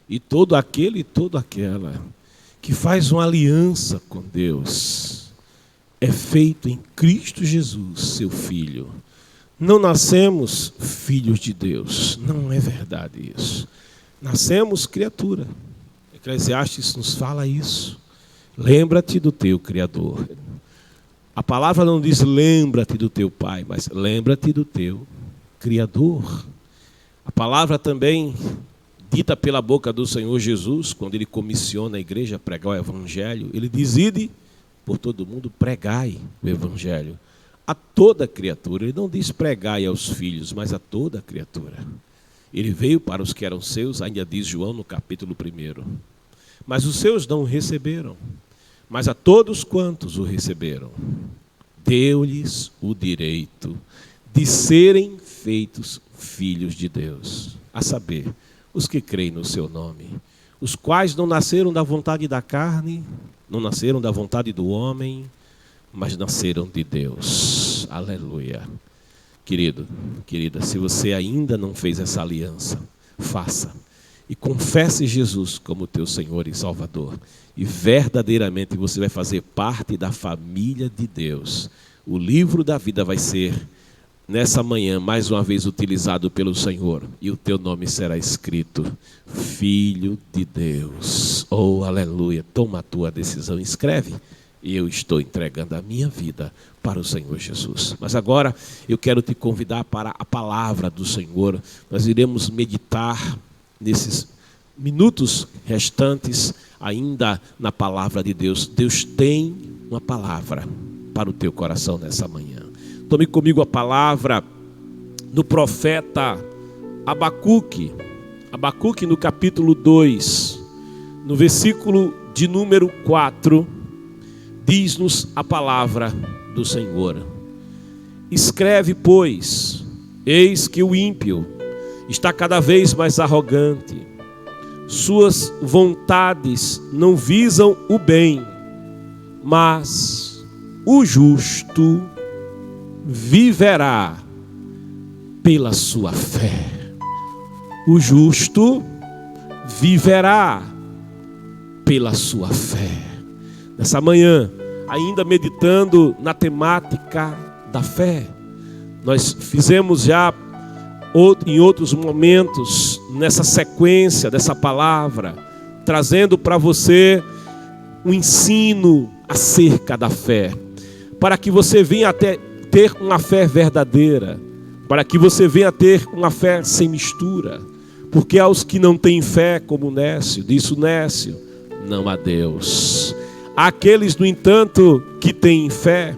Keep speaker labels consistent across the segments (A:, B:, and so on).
A: E todo aquele e toda aquela que faz uma aliança com Deus é feito em Cristo Jesus, seu Filho. Não nascemos filhos de Deus, não é verdade isso. Nascemos criatura. Eclesiastes nos fala isso. Lembra-te do teu Criador. A palavra não diz lembra-te do teu Pai, mas lembra-te do teu Criador. A palavra também dita pela boca do Senhor Jesus, quando Ele comissiona a igreja a pregar o Evangelho, Ele diz: ide por todo mundo, pregai o Evangelho a toda criatura. Ele não diz pregai aos filhos, mas a toda criatura. Ele veio para os que eram seus, ainda diz João no capítulo 1. Mas os seus não o receberam. Mas a todos quantos o receberam, deu-lhes o direito de serem feitos filhos de Deus, a saber, os que creem no seu nome, os quais não nasceram da vontade da carne, não nasceram da vontade do homem, mas nasceram de Deus. Aleluia. Querido, querida, se você ainda não fez essa aliança, faça. E confesse Jesus como teu Senhor e Salvador. E verdadeiramente você vai fazer parte da família de Deus. O livro da vida vai ser, nessa manhã, mais uma vez utilizado pelo Senhor. E o teu nome será escrito, Filho de Deus. Oh, aleluia. Toma a tua decisão, escreve. E eu estou entregando a minha vida para o Senhor Jesus. Mas agora eu quero te convidar para a palavra do Senhor. Nós iremos meditar nesses minutos restantes ainda na palavra de Deus. Deus tem uma palavra para o teu coração nessa manhã. Tome comigo a palavra do profeta Abacuque. Abacuque no capítulo 2, no versículo de número 4, diz-nos a palavra do Senhor. Escreve, pois, eis que o ímpio está cada vez mais arrogante. Suas vontades não visam o bem, mas o justo viverá pela sua fé. O justo viverá pela sua fé. Nessa manhã, ainda meditando na temática da fé, nós fizemos já em outros momentos, nessa sequência dessa palavra, trazendo para você um ensino acerca da fé, para que você venha até ter uma fé verdadeira, para que você venha ter uma fé sem mistura, porque aos que não têm fé, como Nécio, disse o Nécio, não há Deus. Há aqueles, no entanto, que têm fé,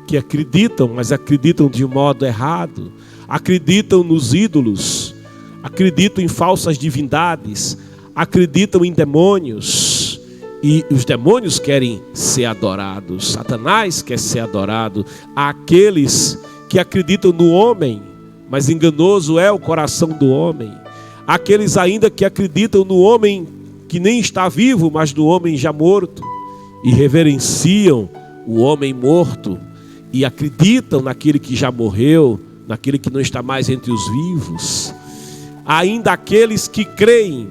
A: que acreditam, mas acreditam de um modo errado, acreditam nos ídolos, acreditam em falsas divindades, acreditam em demônios, e os demônios querem ser adorados, Satanás quer ser adorado. Há aqueles que acreditam no homem, mas enganoso é o coração do homem. Há aqueles ainda que acreditam no homem que nem está vivo, mas no homem já morto, e reverenciam o homem morto, e acreditam naquele que já morreu, naquele que não está mais entre os vivos. Há ainda aqueles que creem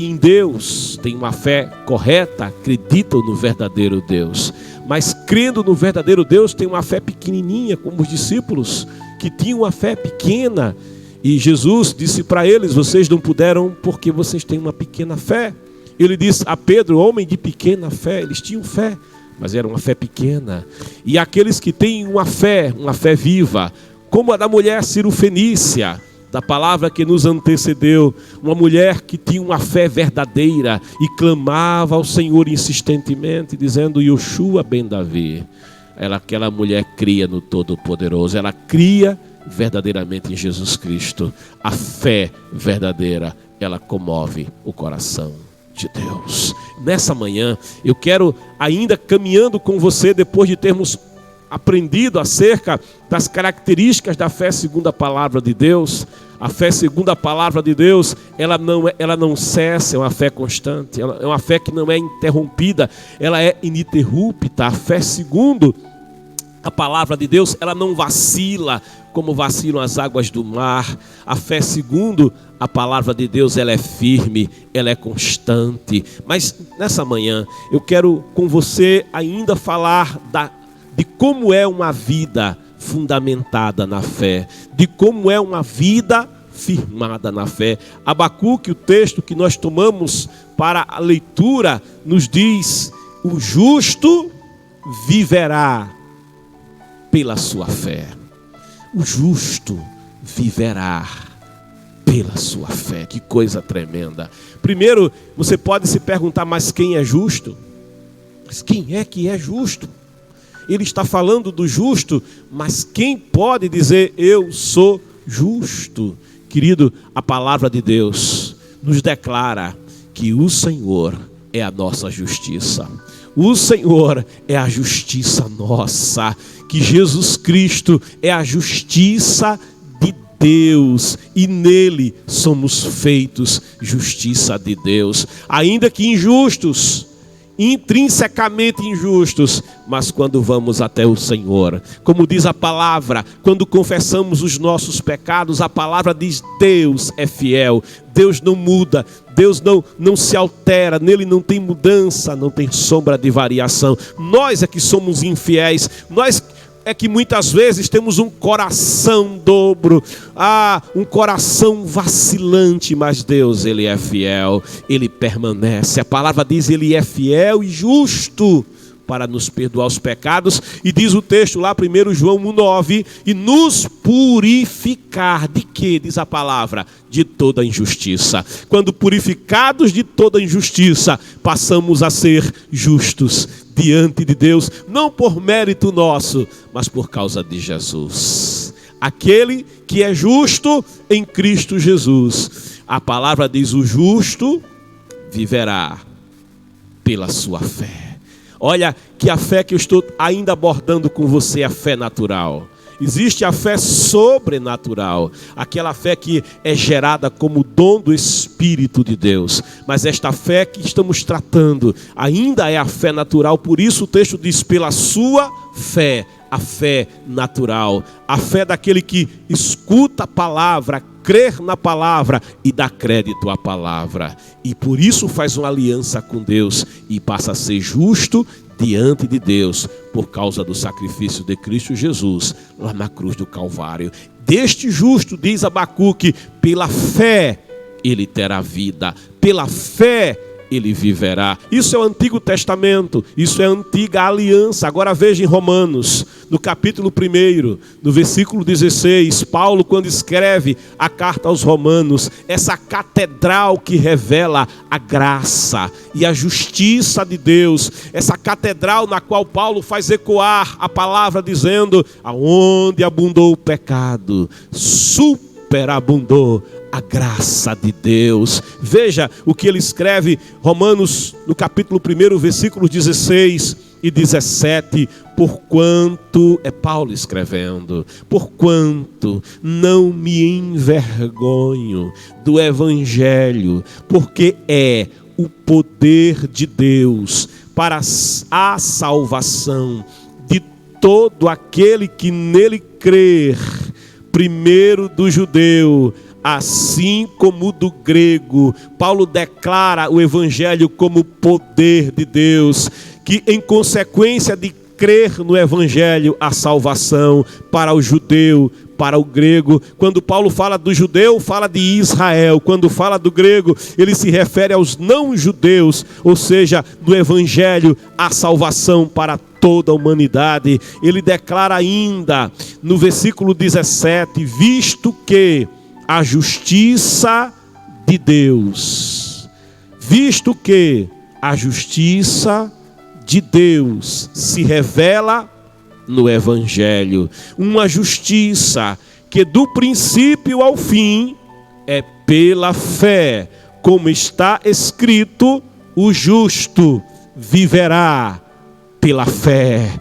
A: em Deus, têm uma fé correta, acreditam no verdadeiro Deus, mas crendo no verdadeiro Deus, têm uma fé pequenininha, como os discípulos, que tinham uma fé pequena, e Jesus disse para eles, vocês não puderam porque vocês têm uma pequena fé. Ele disse a Pedro, homem de pequena fé, eles tinham fé, mas era uma fé pequena. E aqueles que têm uma fé viva, como a da mulher cirofenícia, da palavra que nos antecedeu, uma mulher que tinha uma fé verdadeira e clamava ao Senhor insistentemente, dizendo, Yoshua ben Davi. Aquela mulher cria no Todo-Poderoso, ela cria verdadeiramente em Jesus Cristo. A fé verdadeira, ela comove o coração de Deus. Nessa manhã, eu quero, ainda caminhando com você, depois de termos aprendido acerca das características da fé segundo a palavra de Deus. A fé segundo a palavra de Deus, ela não cessa, é uma fé constante, é uma fé que não é interrompida, ela é ininterrupta. A fé segundo a palavra de Deus, ela não vacila, como vacilam as águas do mar. A fé segundo a palavra de Deus, ela é firme, ela é constante. Mas nessa manhã eu quero com você ainda falar de como é uma vida fundamentada na fé, de como é uma vida firmada na fé. Abacuque, o texto que nós tomamos para a leitura, nos diz: o justo viverá pela sua fé. O justo viverá pela sua fé. Que coisa tremenda. Primeiro, você pode se perguntar: mas quem é justo? Mas quem é que é justo? Ele está falando do justo, mas quem pode dizer eu sou justo? Querido, a palavra de Deus nos declara que o Senhor é a nossa justiça. O Senhor é a justiça nossa, que Jesus Cristo é a justiça de Deus, e nele somos feitos justiça de Deus. Ainda que injustos, intrinsecamente injustos, mas quando vamos até o Senhor, como diz a palavra, quando confessamos os nossos pecados, a palavra diz: Deus é fiel, Deus não muda, Deus não se altera, nele não tem mudança, não tem sombra de variação. Nós é que somos infiéis, nós é que muitas vezes temos um coração dobro, um coração vacilante, mas Deus, Ele é fiel, Ele permanece. A palavra diz: Ele é fiel e justo para nos perdoar os pecados, e diz o texto lá, 1 João 1,9, e nos purificar de quê? Diz a palavra: de toda injustiça. Quando purificados de toda injustiça, passamos a ser justos diante de Deus, não por mérito nosso, mas por causa de Jesus. Aquele que é justo em Cristo Jesus. A palavra diz: o justo viverá pela sua fé. Olha que a fé que eu estou ainda abordando com você é a fé natural. Existe a fé sobrenatural, aquela fé que é gerada como dom do Espírito de Deus. Mas esta fé que estamos tratando ainda é a fé natural. Por isso o texto diz: pela sua fé, a fé natural. A fé daquele que escuta a palavra, crer na palavra e dá crédito à palavra. E por isso faz uma aliança com Deus e passa a ser justo diante de Deus, por causa do sacrifício de Cristo Jesus, lá na cruz do Calvário. Deste justo, diz Abacuque, pela fé ele terá vida, pela fé ele viverá. Isso é o Antigo Testamento, isso é a antiga aliança. Agora veja em Romanos, no capítulo 1, no versículo 16, Paulo, quando escreve a carta aos Romanos, essa catedral que revela a graça e a justiça de Deus, essa catedral na qual Paulo faz ecoar a palavra dizendo: aonde abundou o pecado, superabundou a graça de Deus. Veja o que ele escreve, Romanos, no capítulo 1, versículos 16 e 17. Porquanto, é Paulo escrevendo, porquanto não me envergonho do Evangelho, porque é o poder de Deus para a salvação de todo aquele que nele crer, primeiro do judeu, assim como do grego. Paulo declara o Evangelho como poder de Deus, que em consequência de crer no Evangelho, a salvação para o judeu, para o grego. Quando Paulo fala do judeu, fala de Israel. Quando fala do grego, ele se refere aos não-judeus, ou seja, do Evangelho, a salvação para toda a humanidade. Ele declara ainda, no versículo 17, visto que a justiça de Deus, visto que a justiça de Deus se revela no Evangelho, uma justiça que do princípio ao fim é pela fé, como está escrito: o justo viverá pela fé.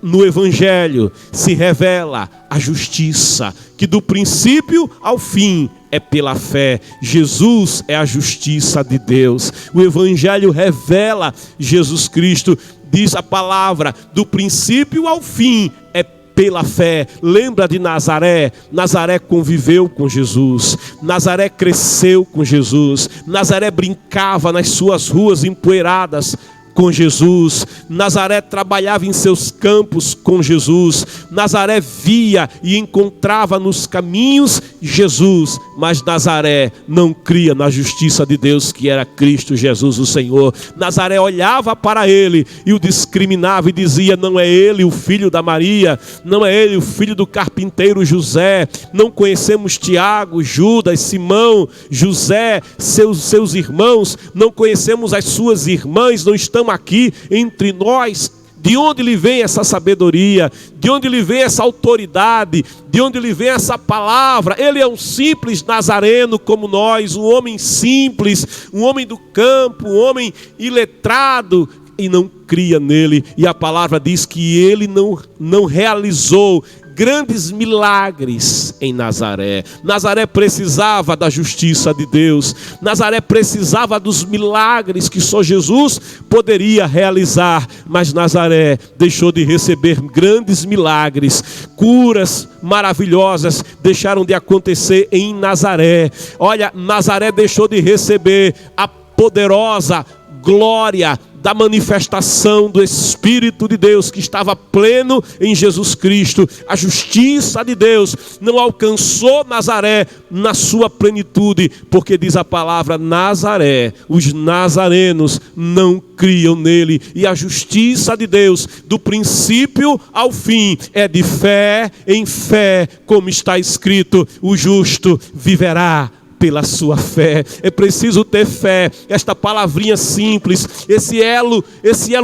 A: No Evangelho se revela a justiça, que do princípio ao fim é pela fé. Jesus é a justiça de Deus. O Evangelho revela Jesus Cristo. Diz a palavra: do princípio ao fim é pela fé. Lembra de Nazaré? Nazaré conviveu com Jesus, Nazaré cresceu com Jesus, Nazaré brincava nas suas ruas empoeiradas com Jesus, Nazaré trabalhava em seus campos com Jesus, Nazaré via e encontrava nos caminhos Jesus, mas Nazaré não cria na justiça de Deus, que era Cristo Jesus o Senhor. Nazaré olhava para ele e o discriminava e dizia: não é ele o filho da Maria, não é ele o filho do carpinteiro José, não conhecemos Tiago, Judas, Simão, José, seus irmãos, não conhecemos as suas irmãs, não estão aqui entre nós. De onde lhe vem essa sabedoria? De onde lhe vem essa autoridade? De onde lhe vem essa palavra? Ele é um simples nazareno como nós, um homem simples, um homem do campo, um homem iletrado, e não cria nele. E a palavra diz que ele não realizou grandes milagres em Nazaré. Nazaré precisava da justiça de Deus. Nazaré precisava dos milagres que só Jesus poderia realizar. Mas Nazaré deixou de receber grandes milagres. Curas maravilhosas deixaram de acontecer em Nazaré. Olha, Nazaré deixou de receber a poderosa glória da manifestação do Espírito de Deus que estava pleno em Jesus Cristo. A justiça de Deus não alcançou Nazaré na sua plenitude, porque diz a palavra Nazaré, os nazarenos não criam nele. E a justiça de Deus, do princípio ao fim, é de fé em fé, como está escrito: o justo viverá pela sua fé. É preciso ter fé. Esta palavrinha simples, esse elo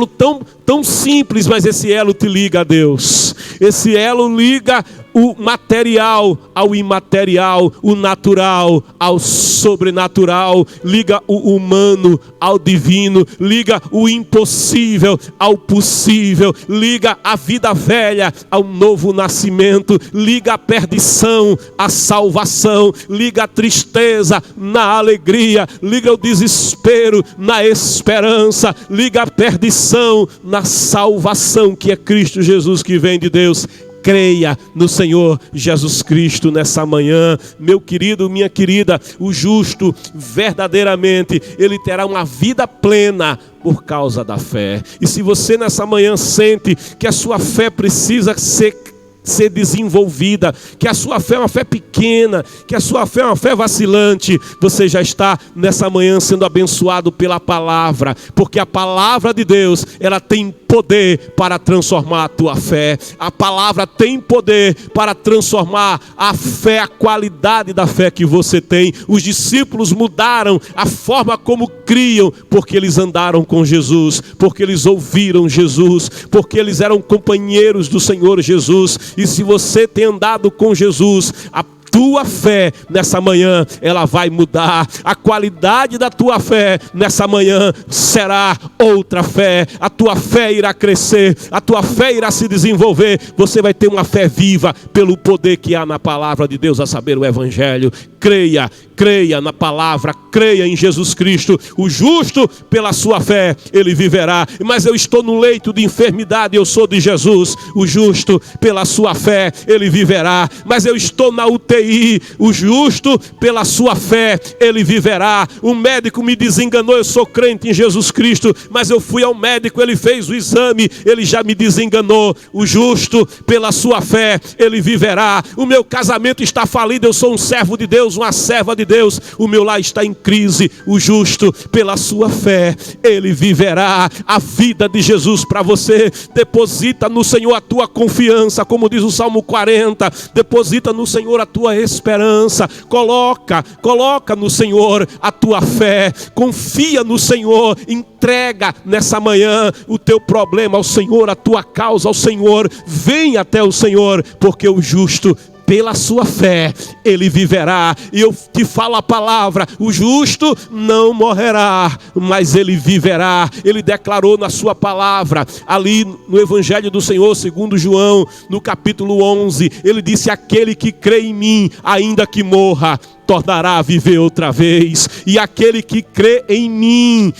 A: tão simples, mas esse elo te liga a Deus. Esse elo liga o material ao imaterial, o natural ao sobrenatural, liga o humano ao divino, liga o impossível ao possível, liga a vida velha ao novo nascimento, liga a perdição à salvação, liga a tristeza na alegria, liga o desespero na esperança, liga a perdição na salvação, que é Cristo Jesus, que vem de Deus. Creia no Senhor Jesus Cristo nessa manhã, meu querido, minha querida. O justo verdadeiramente ele terá uma vida plena por causa da fé. E se você nessa manhã sente que a sua fé precisa ser desenvolvida, que a sua fé é uma fé pequena, que a sua fé é uma fé vacilante, você já está nessa manhã sendo abençoado pela palavra, porque a palavra de Deus, ela tem poder para transformar a tua fé. A palavra tem poder para transformar a fé, a qualidade da fé que você tem. Os discípulos mudaram a forma como criam, porque eles andaram com Jesus, porque eles ouviram Jesus, porque eles eram companheiros do Senhor Jesus. E se você tem andado com Jesus, a tua fé nessa manhã, ela vai mudar. A qualidade da tua fé nessa manhã será outra fé. A tua fé irá crescer, a tua fé irá se desenvolver. Você vai ter uma fé viva pelo poder que há na palavra de Deus, a saber, o Evangelho. Creia na palavra, creia em Jesus Cristo. O justo pela sua fé ele viverá. Mas eu estou no leito de enfermidade, eu sou de Jesus. O justo pela sua fé ele viverá. Mas eu estou na UTI, o justo pela sua fé ele viverá. O médico me desenganou, eu sou crente em Jesus Cristo, mas eu fui ao médico, ele fez o exame, ele já me desenganou. O justo pela sua fé ele viverá. O meu casamento está falido, eu sou um servo de Deus, uma serva de Deus, o meu lar está em crise. O justo pela sua fé ele viverá. A vida de Jesus para você. Deposita no Senhor a tua confiança, como diz o Salmo 40. Deposita no Senhor a tua esperança. Coloca no Senhor a tua fé. Confia no Senhor. Entrega nessa manhã o teu problema ao Senhor, a tua causa ao Senhor. Vem até o Senhor, porque o justo pela sua fé ele viverá. E eu te falo a palavra: o justo não morrerá, mas ele viverá. Ele declarou na sua palavra, ali no Evangelho do Senhor, segundo João, no capítulo 11, ele disse: aquele que crê em mim, ainda que morra, tornará a viver outra vez. E aquele que crê em mim,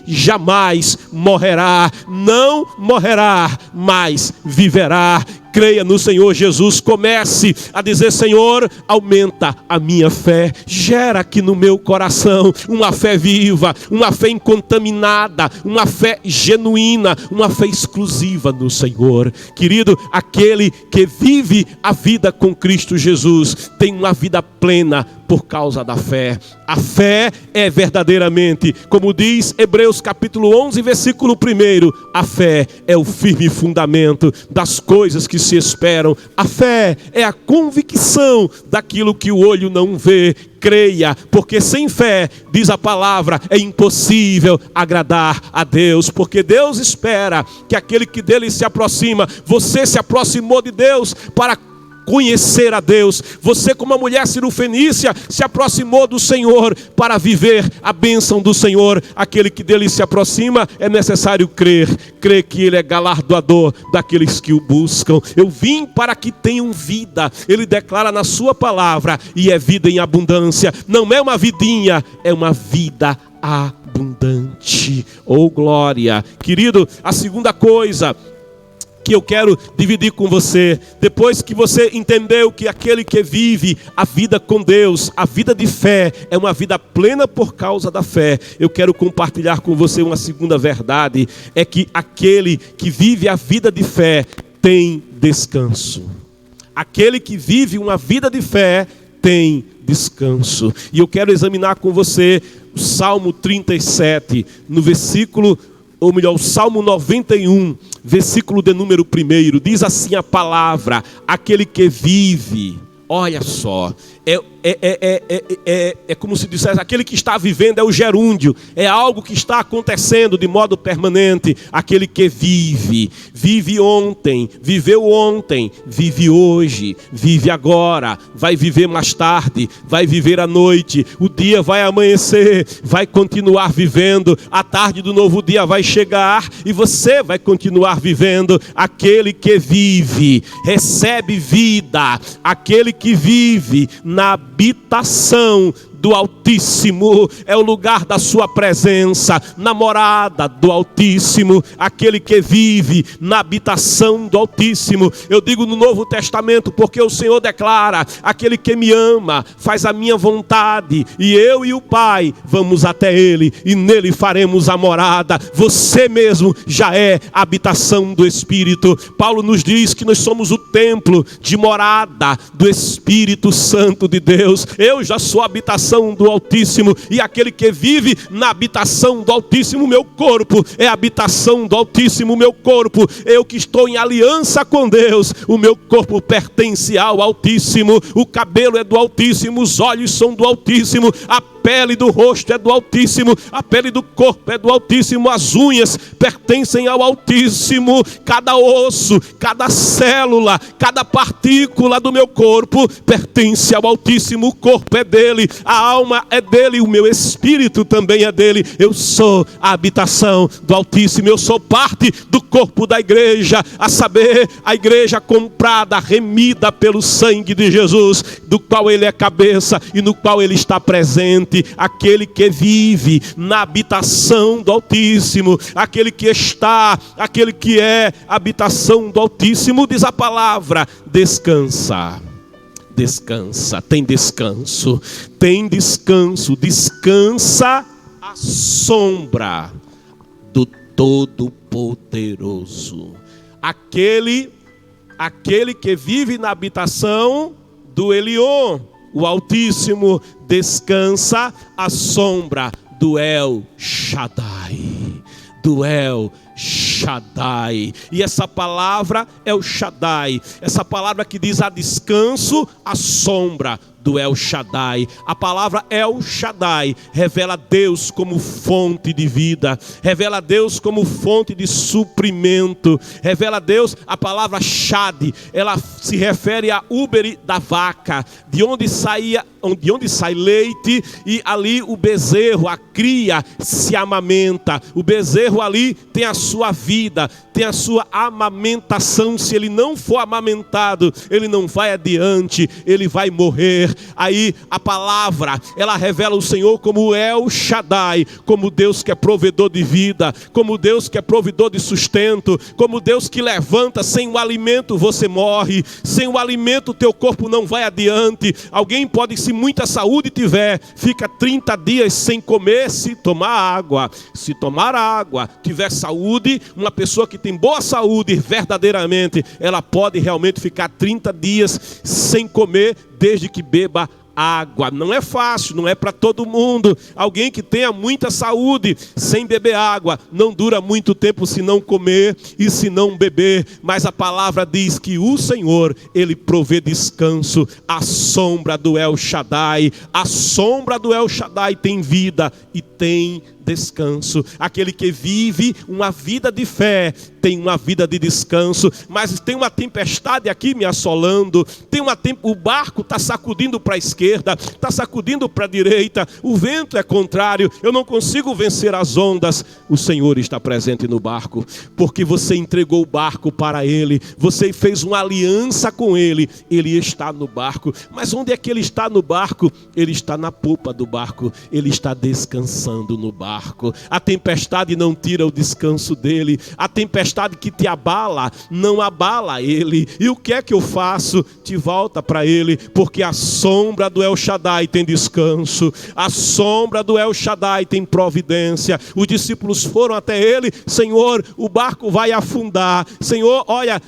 A: jamais morrerá, não morrerá, mas viverá. Creia no Senhor Jesus, comece a dizer: Senhor, aumenta a minha fé, gera aqui no meu coração uma fé viva, uma fé incontaminada, uma fé genuína, uma fé exclusiva no Senhor. Querido, aquele que vive a vida com Cristo Jesus tem uma vida plena por causa da fé. A fé é verdadeiramente, como diz Hebreus capítulo 11, versículo 1, a fé é o firme fundamento das coisas que se esperam. A fé é a convicção daquilo que o olho não vê. Creia, porque sem fé, diz a palavra, é impossível agradar a Deus, porque Deus espera que aquele que dele se aproxima. Você se aproximou de Deus para conhecer a Deus. Você, como a mulher cirofenícia, se aproximou do Senhor para viver a bênção do Senhor. Aquele que dele se aproxima, é necessário crer que ele é galardoador daqueles que o buscam. Eu vim para que tenham vida, ele declara na sua palavra, e é vida em abundância. Não é uma vidinha, é uma vida abundante. Oh glória! Querido, a segunda coisa que eu quero dividir com você, depois que você entendeu que aquele que vive a vida com Deus, a vida de fé, é uma vida plena por causa da fé, eu quero compartilhar com você uma segunda verdade, é que aquele que vive a vida de fé tem descanso. Aquele que vive uma vida de fé tem descanso. E eu quero examinar com você o Salmo 37, no versículo, ou melhor, o Salmo 91, versículo de número 1, diz assim a palavra: aquele que vive, olha só, é como se dissesse, aquele que está vivendo é o gerúndio, é algo que está acontecendo de modo permanente. Aquele que vive ontem, viveu ontem, vive hoje, vive agora, vai viver mais tarde, vai viver à noite, o dia vai amanhecer, vai continuar vivendo, a tarde do novo dia vai chegar e você vai continuar vivendo. Aquele que vive, recebe vida. Aquele que vive na habitação do Altíssimo, é o lugar da sua presença, na morada do Altíssimo. Aquele que vive na habitação do Altíssimo. Eu digo no Novo Testamento porque o Senhor declara: aquele que me ama faz a minha vontade, e eu e o Pai vamos até Ele, e nele faremos a morada. Você mesmo já é a habitação do Espírito. Paulo nos diz que nós somos o templo de morada do Espírito Santo de Deus. Eu já sou a habitação do Altíssimo, e aquele que vive na habitação do Altíssimo, meu corpo é a habitação do Altíssimo, meu corpo, eu que estou em aliança com Deus, o meu corpo pertence ao Altíssimo, o cabelo é do Altíssimo, os olhos são do Altíssimo, a pele do rosto é do Altíssimo, a pele do corpo é do Altíssimo, as unhas pertencem ao Altíssimo, cada osso, cada célula, cada partícula do meu corpo pertence ao Altíssimo. O corpo é dele, a alma é dele, o meu espírito também é dele. Eu sou a habitação do Altíssimo, eu sou parte do corpo da igreja, a saber, a igreja comprada, remida pelo sangue de Jesus, do qual ele é cabeça e no qual ele está presente. Aquele que vive na habitação do Altíssimo, aquele que está, aquele que é a habitação do Altíssimo, diz a palavra, descansa. Descansa, tem descanso, descansa à sombra do Todo-Poderoso. Aquele que vive na habitação do Elion, o Altíssimo, descansa à sombra do El Shaddai, do El Shaddai. E essa palavra é o Shaddai, essa palavra que diz: há descanso à sombra do El Shaddai. A palavra El Shaddai revela Deus como fonte de vida, revela Deus como fonte de suprimento, revela Deus. A palavra Shad, ela se refere a úbere da vaca, de onde sai leite, e ali o bezerro, a cria, se amamenta. O bezerro ali tem a sua vida, tem a sua amamentação. Se ele não for amamentado, ele não vai adiante, ele vai morrer. Aí a palavra, ela revela o Senhor como El Shaddai, como Deus que é provedor de vida, como Deus que é provedor de sustento, como Deus que levanta. Sem o alimento você morre, sem o alimento o teu corpo não vai adiante. Alguém pode, se muita saúde tiver, fica 30 dias sem comer, se tomar água. Se tomar água, tiver saúde, uma pessoa que tem boa saúde verdadeiramente, ela pode realmente ficar 30 dias sem comer, desde que beba água. Não é fácil, não é para todo mundo. Alguém que tenha muita saúde sem beber água não dura muito tempo se não comer e se não beber. Mas a palavra diz que o Senhor, ele provê descanso. A sombra do El Shaddai, a sombra do El Shaddai tem vida e tem descanso. Aquele que vive uma vida de fé tem uma vida de descanso. Mas tem uma tempestade aqui me assolando, o barco está sacudindo para a esquerda, está sacudindo para a direita, o vento é contrário, eu não consigo vencer as ondas. O Senhor está presente no barco, porque você entregou o barco para Ele, você fez uma aliança com Ele, Ele está no barco. Mas onde é que Ele está no barco? Ele está na popa do barco, Ele está descansando no barco. A tempestade não tira o descanso dele. A tempestade que te abala não abala ele. E o que é que eu faço? Te volta para ele, porque a sombra do El Shaddai tem descanso, a sombra do El Shaddai tem providência. Os discípulos foram até ele: Senhor, o barco vai afundar. Senhor, olha,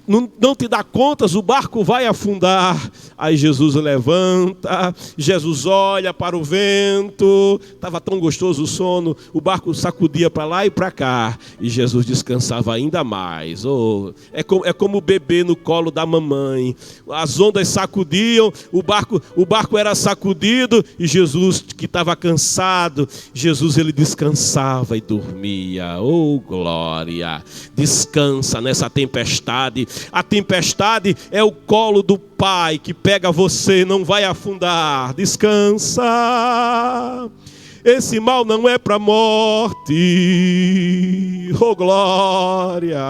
A: não te dá contas, o barco vai afundar. Aí Jesus levanta, Jesus olha para o vento, estava tão gostoso o sono, o barco sacudia para lá e para cá, e Jesus descansava ainda mais. É como o bebê no colo da mamãe. As ondas sacudiam, o barco era sacudido, e Jesus, que estava cansado, Jesus, ele descansava e dormia. Oh, glória! Descansa nessa tempestade. A tempestade é o colo do Pai que pega você, não vai afundar. Descansa. Esse mal não é para a morte. Oh, glória.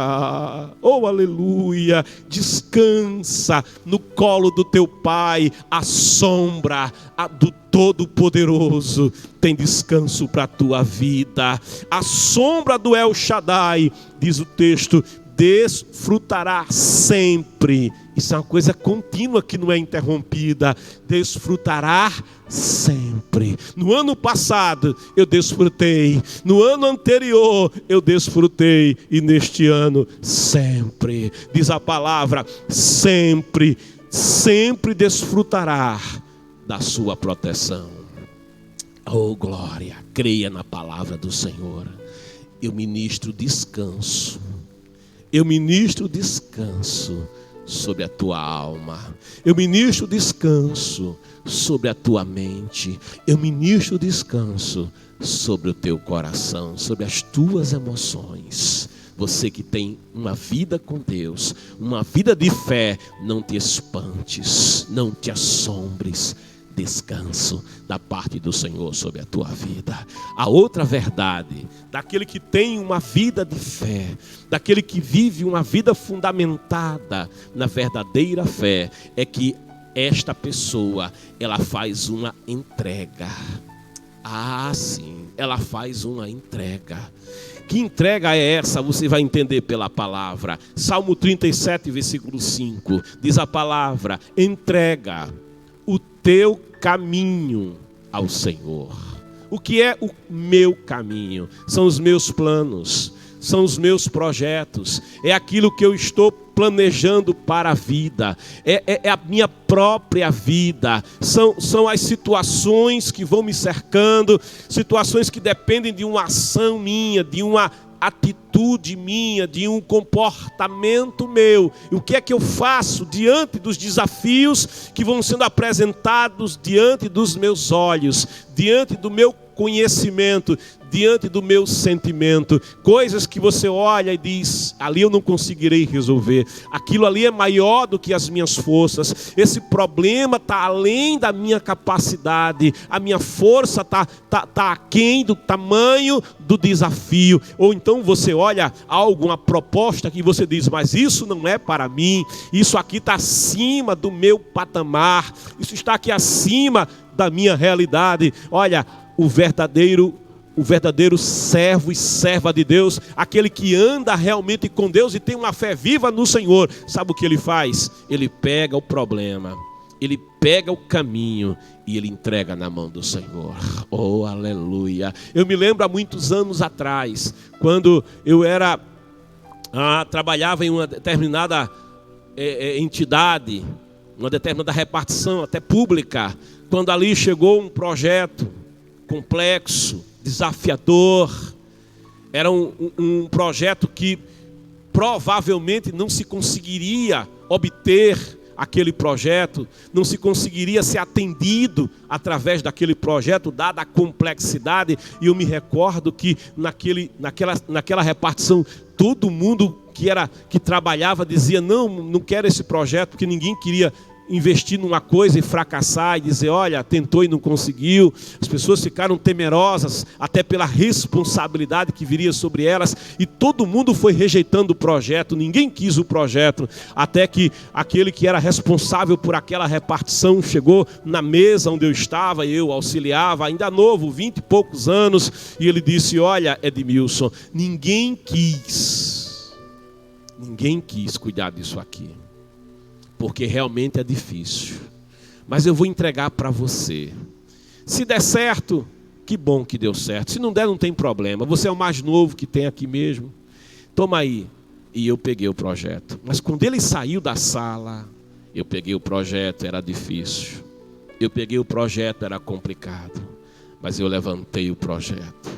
A: Oh, aleluia. Descansa no colo do teu Pai. A sombra do Todo-Poderoso tem descanso para a tua vida. A sombra do El Shaddai, diz o texto, desfrutará sempre. Isso é uma coisa contínua que não é interrompida. Desfrutará sempre. No ano passado eu desfrutei, no ano anterior eu desfrutei, e neste ano sempre. Diz a palavra: sempre, sempre desfrutará da sua proteção. Oh, glória! Creia na palavra do Senhor. Eu ministro descanso. Eu ministro descanso sobre a tua alma. Eu ministro descanso sobre a tua mente. Eu ministro descanso sobre o teu coração, sobre as tuas emoções. Você que tem uma vida com Deus, uma vida de fé, não te espantes, não te assombres. Descanso da parte do Senhor sobre a tua vida. A outra verdade daquele que tem uma vida de fé, daquele que vive uma vida fundamentada na verdadeira fé, é que esta pessoa, ela faz uma entrega. Ah, sim, ela faz uma entrega. Que entrega é essa? Você vai entender pela palavra. Salmo 37, versículo 5, diz a palavra: entrega o teu caminho ao Senhor. O que é o meu caminho? São os meus planos, são os meus projetos, é aquilo que eu estou planejando para a vida, é a minha própria vida, são as situações que vão me cercando, situações que dependem de uma ação minha, de uma atitude minha, de um comportamento meu. E o que é que eu faço diante dos desafios que vão sendo apresentados diante dos meus olhos, diante do meu conhecimento, diante do meu sentimento, coisas que você olha e diz, ali eu não conseguirei resolver, aquilo ali é maior do que as minhas forças, esse problema está além da minha capacidade, a minha força está aquém do tamanho do desafio. Ou então você olha alguma proposta que você diz, mas isso não é para mim, isso aqui está acima do meu patamar, isso está aqui acima da minha realidade. Olha, o verdadeiro servo e serva de Deus, aquele que anda realmente com Deus e tem uma fé viva no Senhor, sabe o que ele faz? Ele pega o problema, ele pega o caminho e ele entrega na mão do Senhor. Oh, aleluia! Eu me lembro há muitos anos atrás, quando eu trabalhava em uma determinada entidade, uma determinada repartição, até pública, quando ali chegou um projeto complexo, desafiador, era um projeto que provavelmente não se conseguiria obter aquele projeto, não se conseguiria ser atendido através daquele projeto, dada a complexidade. E eu me recordo que naquela repartição, todo mundo que trabalhava dizia, não quero esse projeto, porque ninguém queria investir numa coisa e fracassar e dizer, olha, tentou e não conseguiu. As pessoas ficaram temerosas até pela responsabilidade que viria sobre elas, e todo mundo foi rejeitando o projeto, ninguém quis o projeto, até que aquele que era responsável por aquela repartição chegou na mesa onde eu estava, eu auxiliava, ainda novo, 20 e poucos anos, e ele disse, olha, Edmilson, ninguém quis cuidar disso aqui, porque realmente é difícil, mas eu vou entregar para você. Se der certo, que bom que deu certo. Se não der, não tem problema. Você é o mais novo que tem aqui mesmo. Toma aí. E eu peguei o projeto. Mas quando ele saiu da sala, eu peguei o projeto, era difícil. Eu peguei o projeto, era complicado. Mas eu levantei o projeto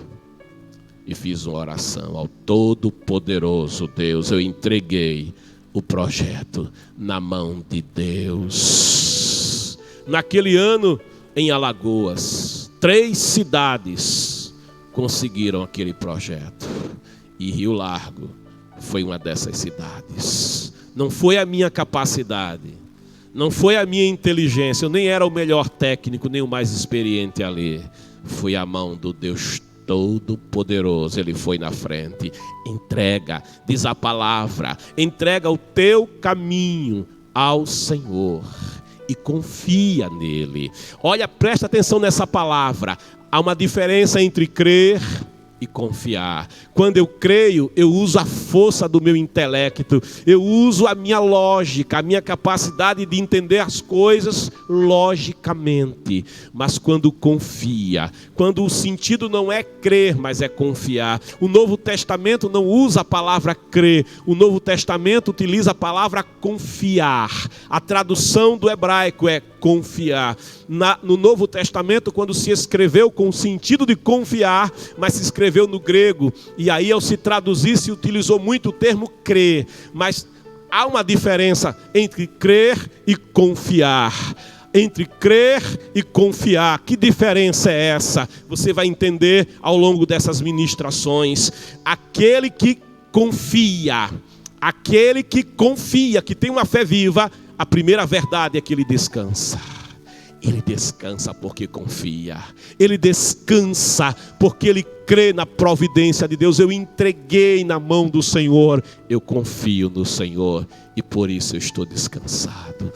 A: e fiz uma oração ao Todo-Poderoso Deus. Eu entreguei o projeto na mão de Deus. Naquele ano, em Alagoas, 3 cidades conseguiram aquele projeto. E Rio Largo foi uma dessas cidades. Não foi a minha capacidade, não foi a minha inteligência, eu nem era o melhor técnico, nem o mais experiente ali. Foi a mão do Deus Todo-Poderoso, ele foi na frente. Entrega, diz a palavra, entrega o teu caminho ao Senhor e confia nele. Olha, presta atenção nessa palavra. Há uma diferença entre crer e confiar. Quando eu creio, eu uso a força do meu intelecto, eu uso a minha lógica, a minha capacidade de entender as coisas logicamente. Mas quando confia, quando o sentido não é crer, mas é confiar. O Novo Testamento não usa a palavra crer, o Novo Testamento utiliza a palavra confiar. A tradução do hebraico é confiar. No Novo Testamento, quando se escreveu com o sentido de confiar, mas se escreveu no grego, e aí ao se traduzir se utilizou muito o termo crer, mas há uma diferença entre crer e confiar. Entre crer e confiar, que diferença é essa? Você vai entender ao longo dessas ministrações. Aquele que confia, que tem uma fé viva, a primeira verdade é que ele descansa. Ele descansa porque confia. Ele descansa porque ele crê na providência de Deus. Eu entreguei na mão do Senhor. Eu confio no Senhor. E por isso eu estou descansado.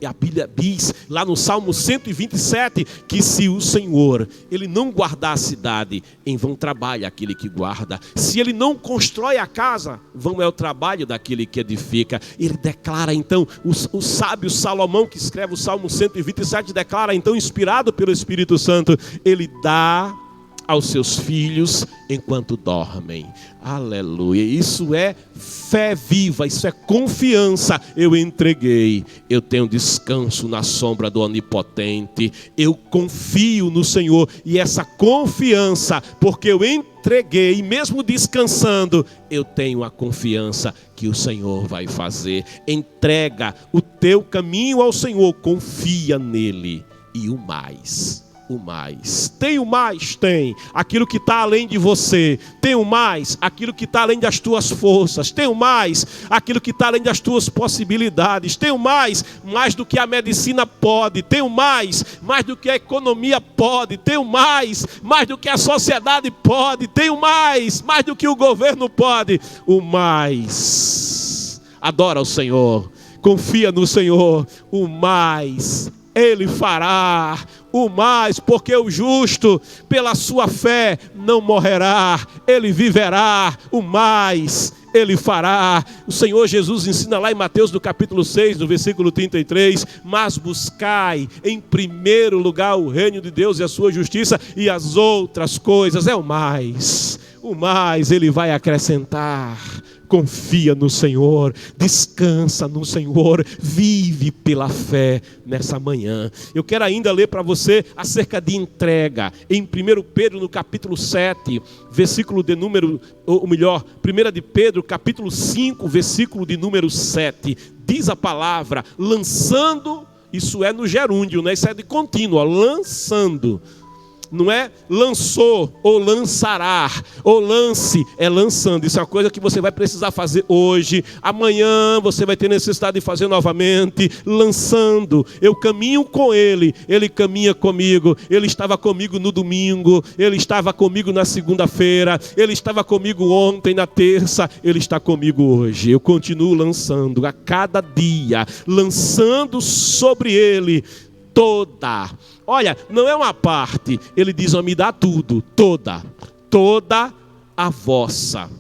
A: A Bíblia diz lá no Salmo 127 que se o Senhor, ele não guardar a cidade, em vão trabalha aquele que guarda. Se ele não constrói a casa, vão é o trabalho daquele que edifica. Ele declara então, o sábio Salomão, que escreve o Salmo 127, declara então, inspirado pelo Espírito Santo, ele dá aos seus filhos enquanto dormem. Aleluia. Isso é fé viva, isso é confiança. Eu entreguei, eu tenho descanso na sombra do Onipotente. Eu confio no Senhor, e essa confiança, porque eu entreguei, mesmo descansando, eu tenho a confiança que o Senhor vai fazer. Entrega o teu caminho ao Senhor, confia nele. E o mais. Tem o mais, tem aquilo que está além de você. Tem o mais, aquilo que está além das tuas forças. Tem o mais, aquilo que está além das tuas possibilidades. Tem o mais do que a medicina pode. Tem o mais do que a economia pode. Tem o mais do que a sociedade pode. Tem o mais do que o governo pode. O mais. Adora o Senhor, confia no Senhor. O mais Ele fará. O mais, porque o justo pela sua fé não morrerá, ele viverá. O mais ele fará. O Senhor Jesus ensina lá em Mateus no capítulo 6, no versículo 33, mas buscai em primeiro lugar o reino de Deus e a sua justiça, e as outras coisas, é o mais ele vai acrescentar. Confia no Senhor, descansa no Senhor, vive pela fé nessa manhã. Eu quero ainda ler para você acerca de entrega. Em 1 Pedro, no capítulo 7, versículo de número, ou melhor, 1 de Pedro, capítulo 5, versículo de número 7, diz a palavra, lançando, isso é no gerúndio, né? Isso é de contínuo, lançando. Não é lançou ou lançará, ou lance, é lançando. Isso é uma coisa que você vai precisar fazer hoje. Amanhã você vai ter necessidade de fazer novamente. Lançando, eu caminho com Ele, Ele caminha comigo. Ele estava comigo no domingo, Ele estava comigo na segunda-feira, Ele estava comigo ontem, na terça, Ele está comigo hoje. Eu continuo lançando a cada dia, lançando sobre Ele toda. Olha, não é uma parte. Ele diz, me dá tudo, toda a vossa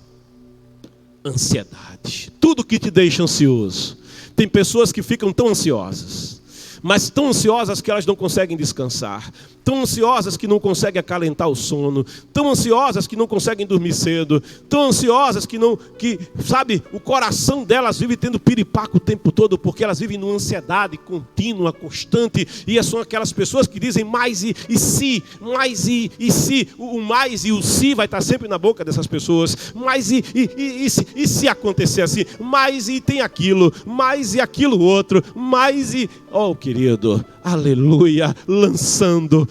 A: ansiedade. Tudo que te deixa ansioso. Tem pessoas que ficam tão ansiosas, mas tão ansiosas que elas não conseguem descansar, tão ansiosas que não conseguem acalentar o sono, tão ansiosas que não conseguem dormir cedo, tão ansiosas que sabe, o coração delas vive tendo piripaco o tempo todo, porque elas vivem numa ansiedade contínua, constante, e são aquelas pessoas que dizem mais e se, mais e se, o mais e o se vai estar sempre na boca dessas pessoas, mais e se acontecer assim, mais e tem aquilo, mais e aquilo outro, mais e, oh querido, aleluia, lançando,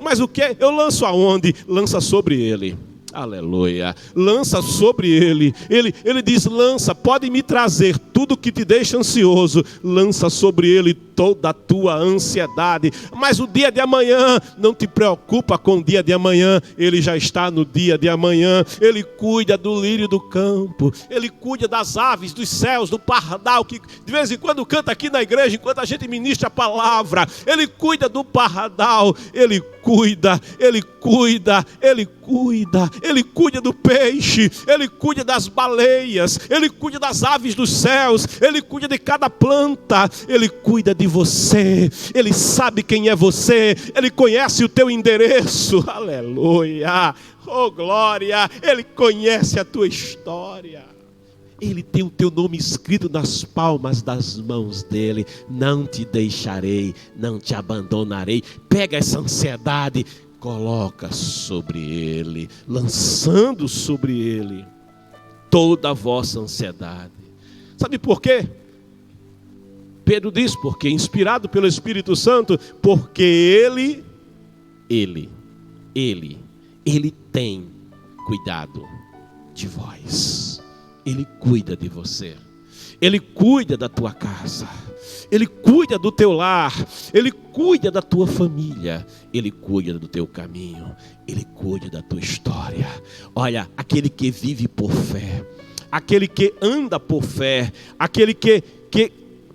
A: mas o que? Eu lanço aonde? Lança sobre Ele. Aleluia, lança sobre Ele. Ele diz, lança, pode me trazer tudo que te deixa ansioso, lança sobre Ele toda a tua ansiedade. Mas o dia de amanhã, não te preocupa com o dia de amanhã, Ele já está no dia de amanhã. Ele cuida do lírio do campo, Ele cuida das aves dos céus, do pardal, que de vez em quando canta aqui na igreja, enquanto a gente ministra a palavra. Ele cuida do pardal, Ele cuida do peixe, Ele cuida das baleias, Ele cuida das aves dos céus, Ele cuida de cada planta, Ele cuida de você, Ele sabe quem é você, Ele conhece o teu endereço, aleluia, oh glória, Ele conhece a tua história. Ele tem o teu nome escrito nas palmas das mãos dele. Não te deixarei, não te abandonarei. Pega essa ansiedade, coloca sobre Ele, lançando sobre Ele toda a vossa ansiedade. Sabe por quê? Pedro diz, porque inspirado pelo Espírito Santo, porque Ele tem cuidado de vós. Ele cuida de você, Ele cuida da tua casa, Ele cuida do teu lar, Ele cuida da tua família, Ele cuida do teu caminho, Ele cuida da tua história. Olha, aquele que vive por fé, aquele que anda por fé, aquele que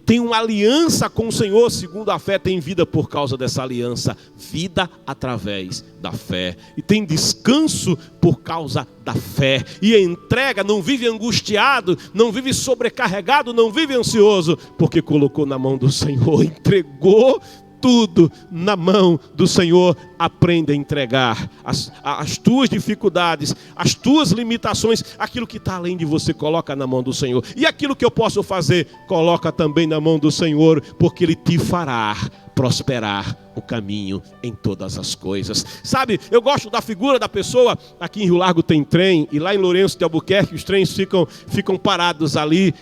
A: tem uma aliança com o Senhor, segundo a fé, tem vida por causa dessa aliança, vida através da fé, e tem descanso por causa da fé, e entrega, não vive angustiado, não vive sobrecarregado, não vive ansioso, porque colocou na mão do Senhor, entregou tudo na mão do Senhor. Aprenda a entregar as tuas dificuldades, as tuas limitações, aquilo que está além de você, coloca na mão do Senhor. E aquilo que eu posso fazer, coloca também na mão do Senhor, porque Ele te fará prosperar o caminho em todas as coisas. Sabe, eu gosto da figura da pessoa. Aqui em Rio Largo tem trem, e lá em Lourenço de Albuquerque os trens ficam parados ali.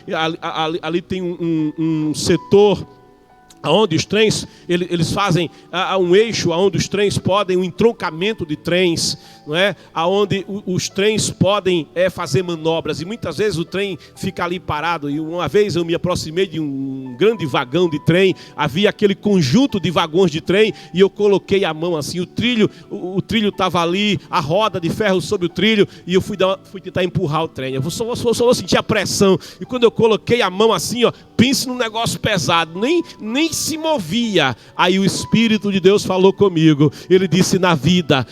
A: Ali tem um setor onde os trens, eles fazem um eixo, onde os trens podem, um entroncamento de trens, não é? Onde os trens podem fazer manobras, e muitas vezes o trem fica ali parado. E uma vez eu me aproximei de um grande vagão de trem, havia aquele conjunto de vagões de trem, e eu coloquei a mão assim, o trilho estava ali, a roda de ferro sobre o trilho, e eu fui tentar empurrar o trem. Eu só vou sentir a pressão, e quando eu coloquei a mão assim, ó, pense num negócio pesado, nem se movia. Aí o Espírito de Deus falou comigo. Ele disse: na vida,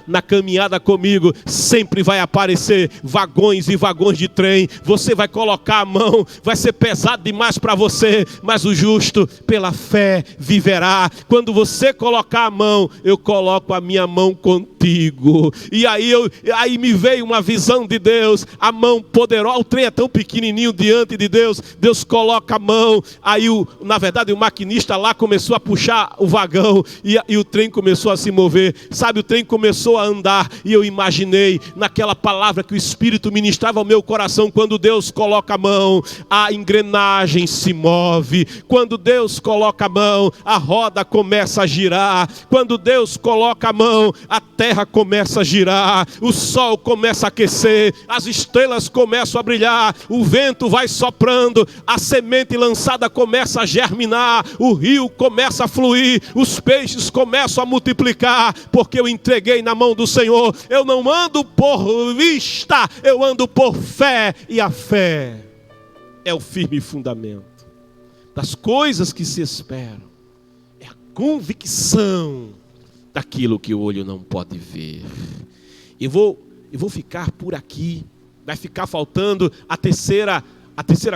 A: na caminhada comigo, sempre vai aparecer vagões e vagões de trem. Você vai colocar a mão, vai ser pesado demais para você, mas o justo pela fé viverá. Quando você colocar a mão, eu coloco a minha mão contigo. E aí me veio uma visão de Deus, a mão poderosa. O trem é tão pequenininho diante de Deus. Deus coloca a mão. Aí na verdade o maquinista lá começou a puxar o vagão, e o trem começou a se mover. Sabe, o trem começou a andar, e eu imaginei naquela palavra que o Espírito ministrava ao meu coração: quando Deus coloca a mão, a engrenagem se move. Quando Deus coloca a mão, a roda começa a girar. Quando Deus coloca a mão, a terra começa a girar, o sol começa a aquecer, as estrelas começam a brilhar, o vento vai soprando, a semente lançada começa a germinar, o rio começa a fluir, os peixes começam a multiplicar, porque eu entreguei na mão do Senhor. Eu não ando por vista, eu ando por fé, e a fé é o firme fundamento das coisas que se esperam, é a convicção daquilo que o olho não pode ver. Eu vou ficar por aqui. Vai ficar faltando a terceira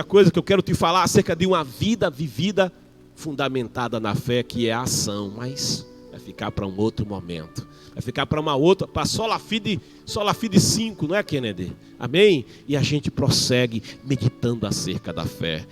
A: coisa que eu quero te falar acerca de uma vida vivida fundamentada na fé, que é a ação. Mas vai ficar para um outro momento. Vai ficar para uma outra, para Sola Fide 5, não é, Kennedy? Amém? E a gente prossegue meditando acerca da fé.